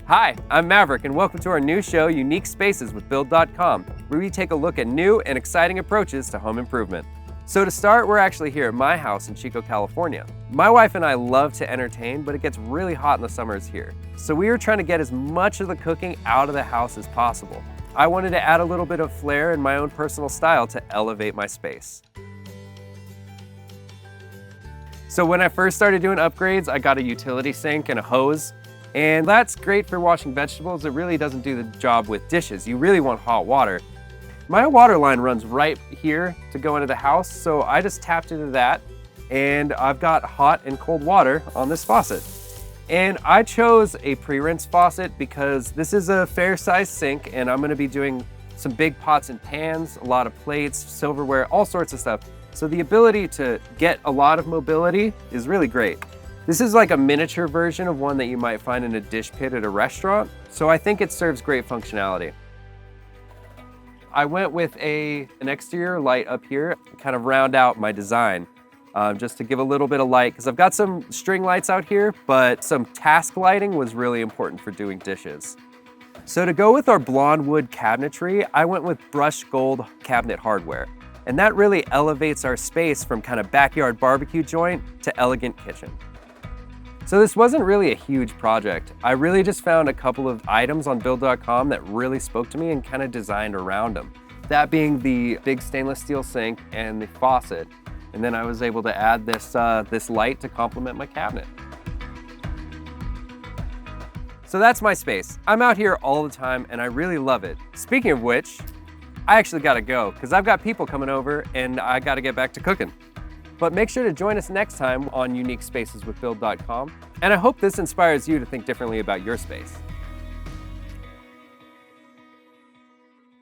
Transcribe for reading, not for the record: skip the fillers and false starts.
Hi, I'm Maverick, and welcome to our new show, Unique Spaces with Build.com, where we take a look at new and exciting approaches to home improvement. So to start, we're actually here at my house in Chico, California. My wife and I love to entertain, but it gets really hot in the summers here. So we were trying to get as much of the cooking out of the house as possible. I wanted to add a little bit of flair and my own personal style to elevate my space. So when I first started doing upgrades, I got a utility sink and a hose. And that's great for washing vegetables. It really doesn't do the job with dishes. You really want hot water. My water line runs right here to go into the house, so I just tapped into that, and I've got hot and cold water on this faucet. And I chose a pre-rinse faucet because this is a fair-sized sink, and I'm gonna be doing some big pots and pans, a lot of plates, silverware, all sorts of stuff. So the ability to get a lot of mobility is really great. This is like a miniature version of one that you might find in a dish pit at a restaurant, so I think it serves great functionality. I went with an exterior light up here, kind of round out my design, just to give a little bit of light, because I've got some string lights out here, but some task lighting was really important for doing dishes. So to go with our blonde wood cabinetry, I went with brushed gold cabinet hardware, and that really elevates our space from kind of backyard barbecue joint to elegant kitchen. So this wasn't really a huge project. I really just found a couple of items on Build.com that really spoke to me and kind of designed around them. That being the big stainless steel sink and the faucet. And then I was able to add this light to complement my cabinet. So that's my space. I'm out here all the time and I really love it. Speaking of which, I actually gotta go because I've got people coming over and I gotta get back to cooking. But make sure to join us next time on Unique Spaces with Build.com. And I hope this inspires you to think differently about your space.